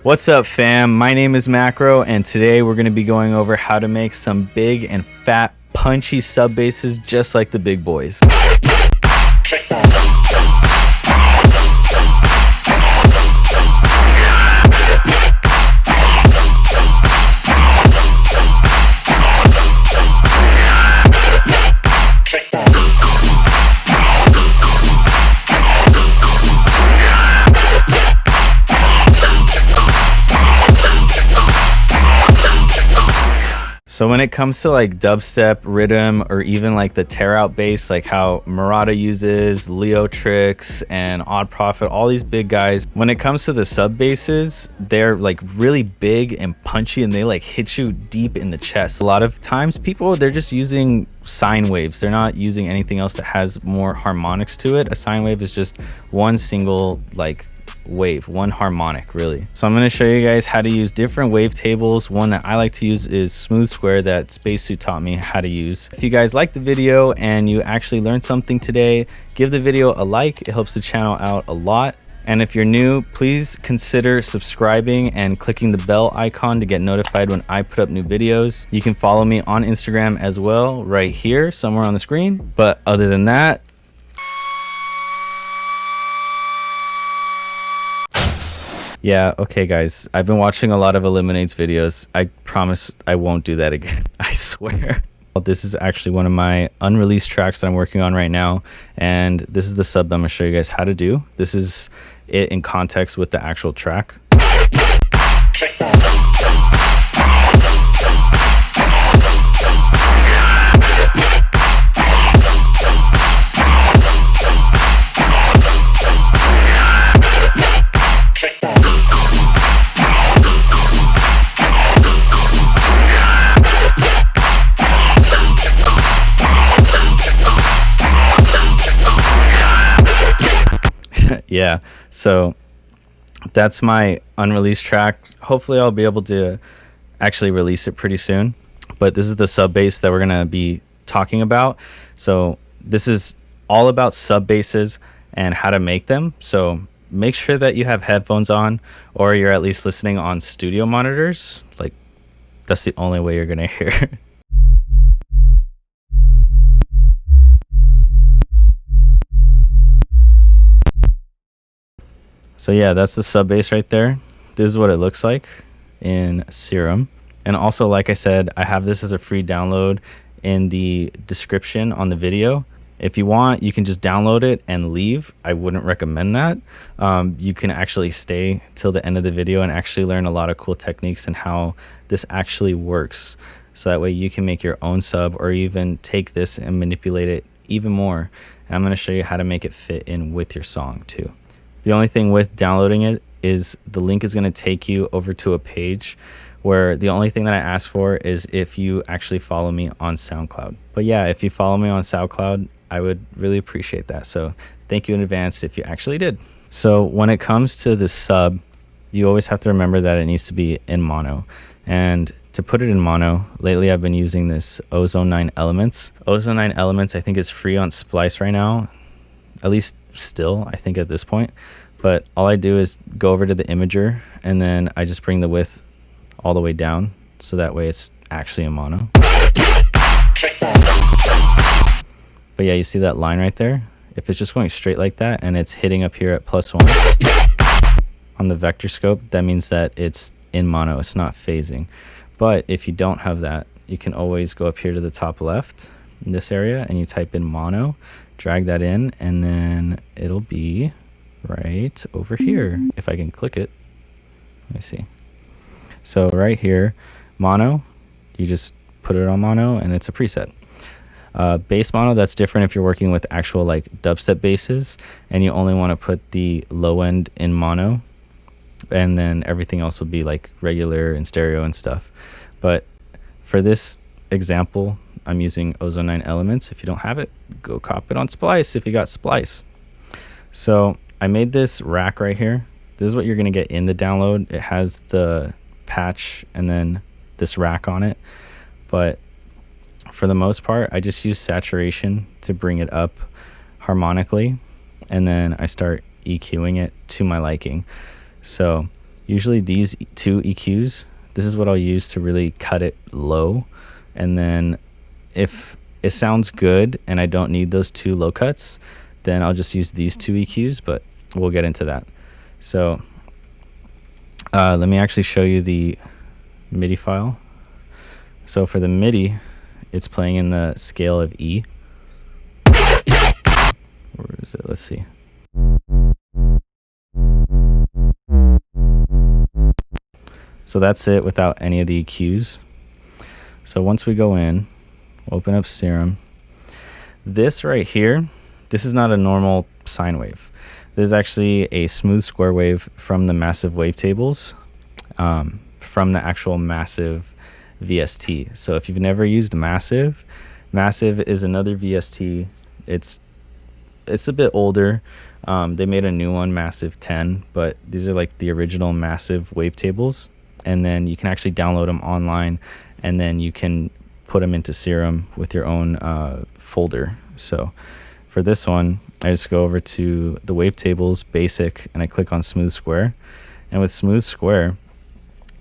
What's up, fam? My name is Macro, and today we're going to be going over how to make some big and fat punchy sub basses just like the big boys. So when it comes to like dubstep, rhythm, or even like the tear out bass, like how Murata uses, Leotrix, and Odd Prophet, all these big guys, when it comes to the sub basses, they're like really big and punchy and they like hit you deep in the chest. A lot of times people, they're just using sine waves. They're not using anything else that has more harmonics to it. A sine wave is just one single like wave, one harmonic really. So I'm going to show you guys how to use different wave tables. One that I like to use is Smooth Square that Spacesuit taught me how to use. If you guys like the video and you actually learned something today, give the video a like. It helps the channel out a lot. And if you're new, please consider subscribing and clicking the bell icon to get notified when I put up new videos. You can follow me on Instagram as well, right here somewhere on the screen. But other than that, yeah, okay guys, I've been watching a lot of Eliminates videos. I promise I won't do that again. I swear. This is actually one of my unreleased tracks that I'm working on right now, and this is the sub I'm gonna show you guys how to do. This is it in context with the actual track. Yeah, so that's my unreleased track. Hopefully I'll be able to actually release it pretty soon, but this is the sub bass that we're gonna be talking about. So this is all about sub basses and how to make them. So make sure that you have headphones on, or you're at least listening on studio monitors. Like, that's the only way you're gonna hear. So yeah, that's the sub bass right there. This is what it looks like in Serum. And also, like I said, I have this as a free download in the description on the video. If you want, you can just download it and leave. I wouldn't recommend that. You can actually stay till the end of the video and actually learn a lot of cool techniques and how this actually works. So that way you can make your own sub, or even take this and manipulate it even more. And I'm gonna show you how to make it fit in with your song too. The only thing with downloading it is the link is going to take you over to a page where the only thing that I ask for is if you actually follow me on SoundCloud. But yeah, if you follow me on SoundCloud, I would really appreciate that. So thank you in advance if you actually did. So when it comes to the sub, you always have to remember that it needs to be in mono. And to put it in mono, lately I've been using this Ozone 9 Elements. Ozone 9 Elements I think is free on Splice right now, at least still I think at this point. But all I do is go over to the imager, and then I just bring the width all the way down, so that way it's actually in mono. But yeah, you see that line right there? If it's just going straight like that and it's hitting up here at +1 on the vector scope, that means that it's in mono, it's not phasing. But if you don't have that, you can always go up here to the top left in this area and you type in mono, drag that in, and then it'll be right over here. If I can click it, let me see. So right here, mono, you just put it on mono and it's a preset. Bass mono, that's different if you're working with actual like dubstep basses and you only want to put the low end in mono, and then everything else will be like regular and stereo and stuff. But for this example, I'm using Ozone 9 Elements. If you don't have it, go cop it on Splice if you got Splice. So I made this rack right here. This is what you're gonna get in the download. It has the patch and then this rack on it. But for the most part, I just use saturation to bring it up harmonically, and then I start EQing it to my liking. So Usually these two EQs, this is what I'll use to really cut it low. And then if it sounds good and I don't need those two low cuts, then I'll just use these two EQs, but we'll get into that. So let me actually show you the MIDI file. So for the MIDI, it's playing in the scale of E. Where is it? Let's see. So that's it without any of the EQs. So once we go in, open up Serum. This right here, this is not a normal sine wave. This is actually a smooth square wave from the Massive Wavetables, from the actual Massive VST. So if you've never used Massive, Massive is another VST. It's a bit older. They made a new one, Massive 10, but these are like the original Massive Wavetables. And then you can actually download them online, and then you can put them into Serum with your own folder. So for this one, I just go over to the Wavetables Basic and I click on Smooth Square. And with Smooth Square,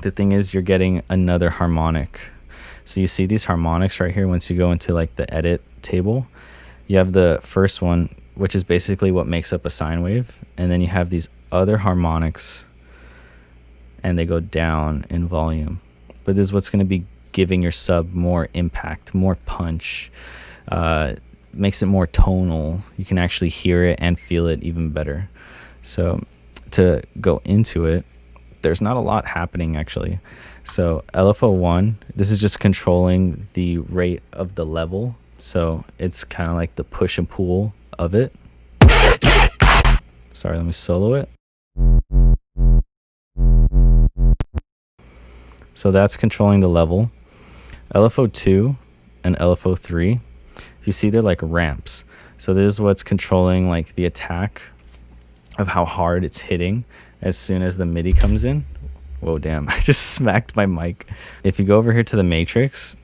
the thing is you're getting another harmonic. So you see these harmonics right here. Once you go into like the edit table, you have the first one, which is basically what makes up a sine wave. And then you have these other harmonics and they go down in volume. But this is what's going to be giving your sub more impact, more punch, makes it more tonal. You can actually hear it and feel it even better. So to go into it, there's not a lot happening actually. So LFO1, this is just controlling the rate of the level. So it's kind of like the push and pull of it. Sorry, let me solo it. So that's controlling the level. LFO2 and LFO3, you see they're like ramps. So this is what's controlling like the attack of how hard it's hitting as soon as the MIDI comes in. Whoa, damn, I just smacked my mic. If you go over here to the matrix,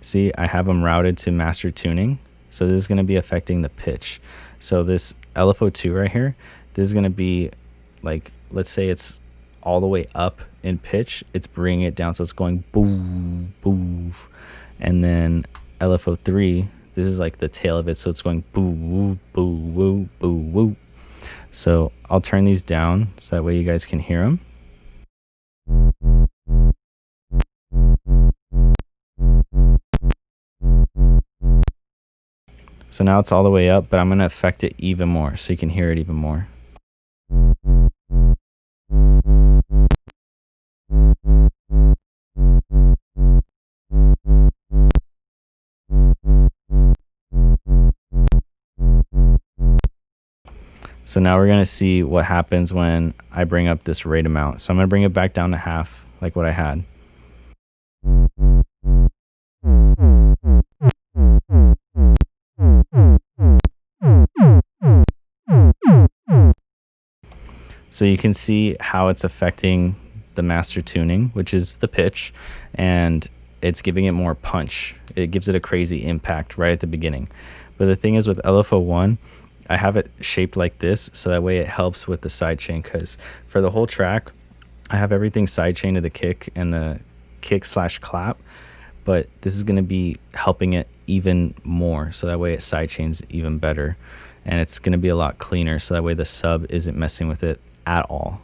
see I have them routed to master tuning. So this is going to be affecting the pitch. So this LFO2 right here, this is going to be like, let's say it's all the way up in pitch, it's bringing it down, so it's going boo, boo. And then LFO3, this is like the tail of it, so it's going boo, woo, boo, woo, boo, woo. So I'll turn these down so that way you guys can hear them. So now it's all the way up, but I'm going to affect it even more so you can hear it even more. So now we're going to see what happens when I bring up this rate amount. So I'm going to bring it back down to half, like what I had. So you can see how it's affecting the master tuning, which is the pitch, and it's giving it more punch. It gives it a crazy impact right at the beginning. But the thing is with LFO1, I have it shaped like this, so that way it helps with the sidechain, because for the whole track, I have everything sidechained to the kick and the kick/clap, but this is going to be helping it even more, so that way it sidechains even better, and it's going to be a lot cleaner, so that way the sub isn't messing with it at all.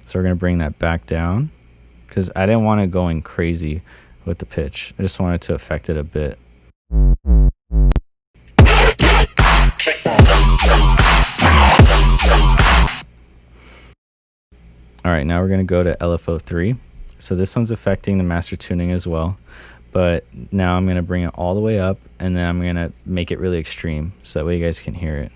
So we're going to bring that back down, because I didn't want it going crazy with the pitch. I just wanted to affect it a bit. All right, now we're going to go to LFO3. So this one's affecting the master tuning as well, but now I'm going to bring it all the way up, and then I'm going to make it really extreme so that way you guys can hear it.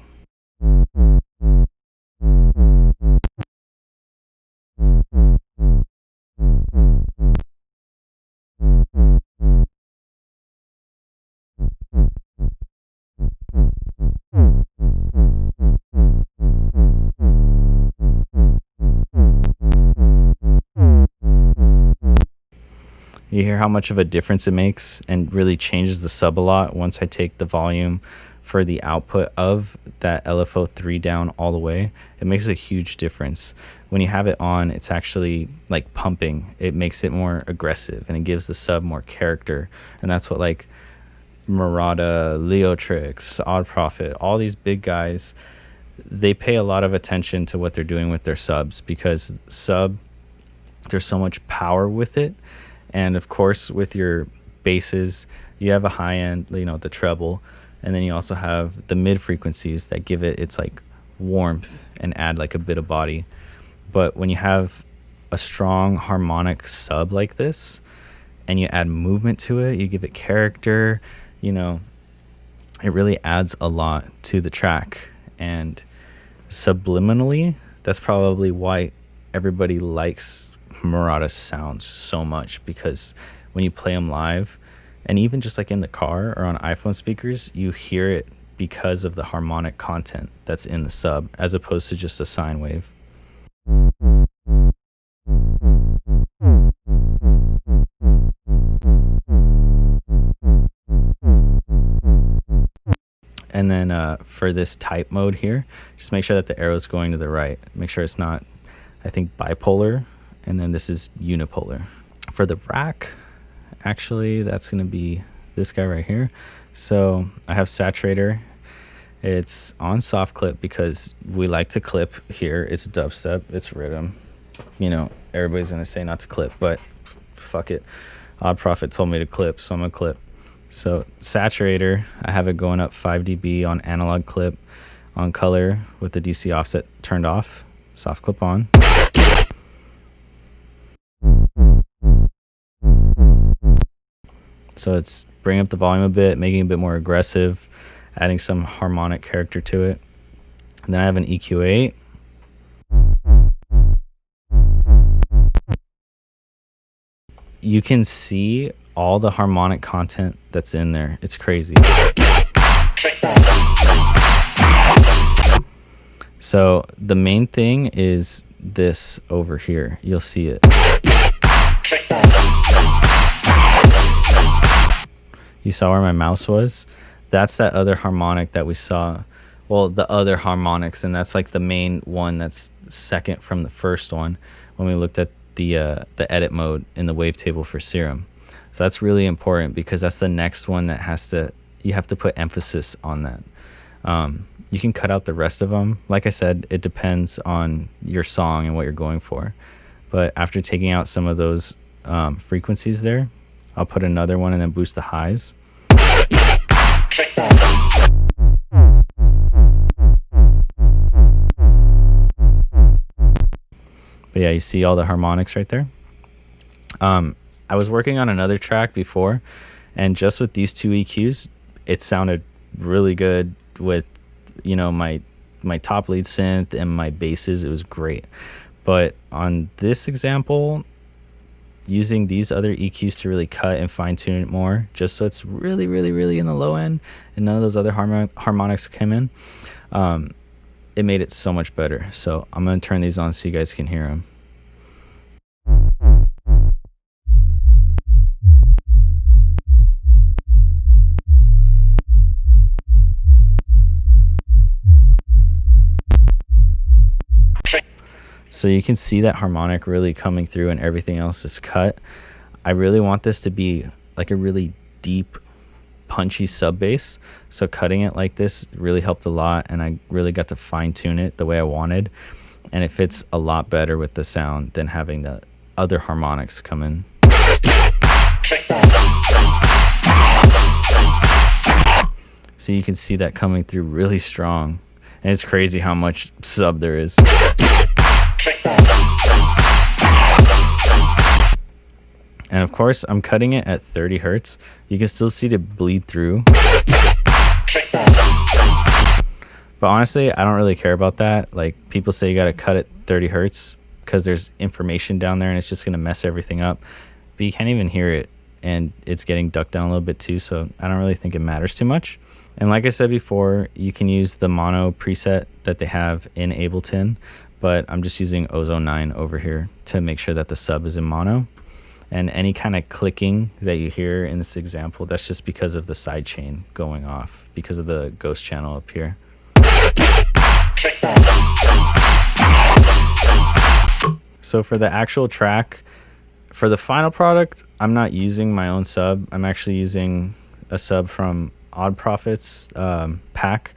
You hear how much of a difference it makes and really changes the sub a lot once I take the volume for the output of that LFO 3 down all the way, it makes a huge difference. When you have it on, it's actually like pumping. It makes it more aggressive and it gives the sub more character. And that's what like Murata, Leotrix, Odd Profit, all these big guys, they pay a lot of attention to what they're doing with their subs, because sub, there's so much power with it. And of course, with your basses, you have a high end, you know, the treble, and then you also have the mid frequencies that give it its like warmth and add like a bit of body. But when you have a strong harmonic sub like this and you add movement to it, you give it character, you know, it really adds a lot to the track. And subliminally, that's probably why everybody likes Murata sounds so much, because when you play them live and even just like in the car or on iPhone speakers, you hear it because of the harmonic content that's in the sub as opposed to just a sine wave. And then for this type mode here, just make sure that the arrow is going to the right. Make sure it's not, I think, bipolar, and then this is unipolar. For the rack, actually, that's going to be this guy right here. So I have saturator. It's on soft clip because we like to clip here. It's dubstep, it's rhythm. You know, everybody's going to say not to clip, but fuck it. Odd Profit told me to clip, so I'm going to clip. So saturator, I have it going up 5 dB on analog clip, on color with the DC offset turned off, soft clip on. So it's bringing up the volume a bit, making it a bit more aggressive, adding some harmonic character to it. And then I have an EQ8. You can see all the harmonic content that's in there. It's crazy. So the main thing is this over here. You'll see it. You saw where my mouse was? That's that other harmonic that we saw. Well, the other harmonics, and that's like the main one that's second from the first one when we looked at the edit mode in the wavetable for Serum. So that's really important because that's the next one that you have to put emphasis on that. You can cut out the rest of them. Like I said, it depends on your song and what you're going for. But after taking out some of those frequencies there, I'll put another one and then boost the highs. But yeah, you see all the harmonics right there. I was working on another track before, and just with these two EQs, it sounded really good with, you know, my top lead synth and my basses. It was great. But on this example, using these other EQs to really cut and fine tune it more, just so it's really, really, really in the low end and none of those other harmonics come in, it made it so much better. So I'm going to turn these on so you guys can hear them. So you can see that harmonic really coming through and everything else is cut. I really want this to be like a really deep, punchy sub bass. So cutting it like this really helped a lot, and I really got to fine tune it the way I wanted. And it fits a lot better with the sound than having the other harmonics come in. So you can see that coming through really strong. And it's crazy how much sub there is. And of course, I'm cutting it at 30 hertz. You can still see it bleed through. But honestly, I don't really care about that. Like, people say you gotta cut at 30 hertz because there's information down there and it's just gonna mess everything up. But you can't even hear it, and it's getting ducked down a little bit too, so I don't really think it matters too much. And like I said before, you can use the mono preset that they have in Ableton, but I'm just using Ozone 9 over here to make sure that the sub is in mono. And any kind of clicking that you hear in this example, that's just because of the sidechain going off because of the ghost channel up here. So for the actual track, for the final product, I'm not using my own sub. I'm actually using a sub from Odd Profits pack,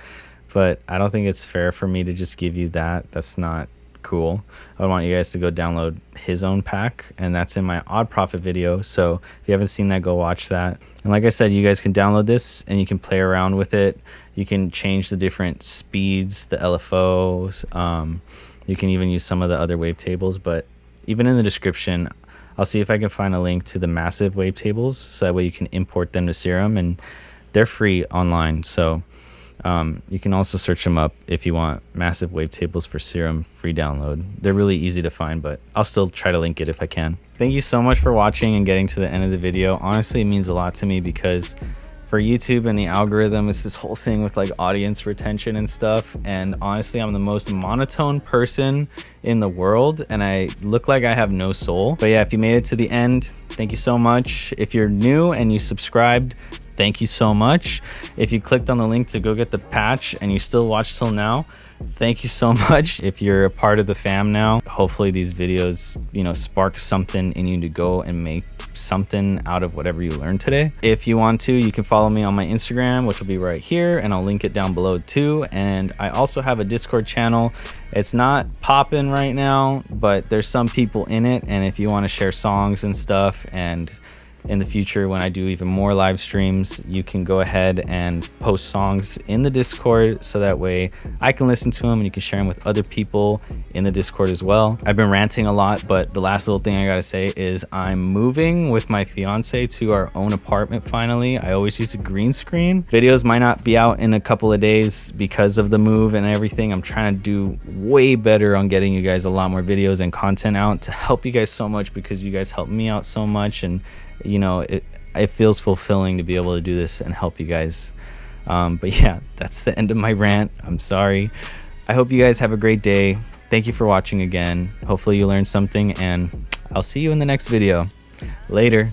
but I don't think it's fair for me to just give you that. That's not cool. I want you guys to go download his own pack, and that's in my Odd Profit video. So if you haven't seen that, go watch that. And like I said, you guys can download this and you can play around with it. You can change the different speeds, the LFOs. You can even use some of the other wavetables, but even in the description, I'll see if I can find a link to the massive wavetables, so that way you can import them to Serum, and they're free online. So you can also search them up if you want massive wavetables for Serum free download. They're really easy to find, but I'll still try to link it if I can. Thank you so much for watching and getting to the end of the video. Honestly, it means a lot to me because for YouTube and the algorithm, it's this whole thing with like audience retention and stuff. And honestly, I'm the most monotone person in the world, and I look like I have no soul. But yeah, if you made it to the end, thank you so much. If you're new and you subscribed, thank you so much. If you clicked on the link to go get the patch and you still watch till now, thank you so much. If you're a part of the fam now, hopefully these videos, you know, spark something in you to go and make something out of whatever you learned today. If you want to, you can follow me on my Instagram, which will be right here, and I'll link it down below too. And I also have a Discord channel. It's not popping right now, but there's some people in it, and if you want to share songs and stuff, and in the future when I do even more live streams, you can go ahead and post songs in the Discord, so that way I can listen to them and you can share them with other people in the Discord as well. I've been ranting a lot, but the last little thing I gotta say is I'm moving with my fiance to our own apartment finally. I always use a green screen. Videos might not be out in a couple of days because of the move and everything. I'm trying to do way better on getting you guys a lot more videos and content out to help you guys so much, because you guys help me out so much, and you know, it feels fulfilling to be able to do this and help you guys. But yeah, that's the end of my rant. I'm sorry. I hope you guys have a great day. Thank you for watching again. Hopefully you learned something, and I'll see you in the next video. Later.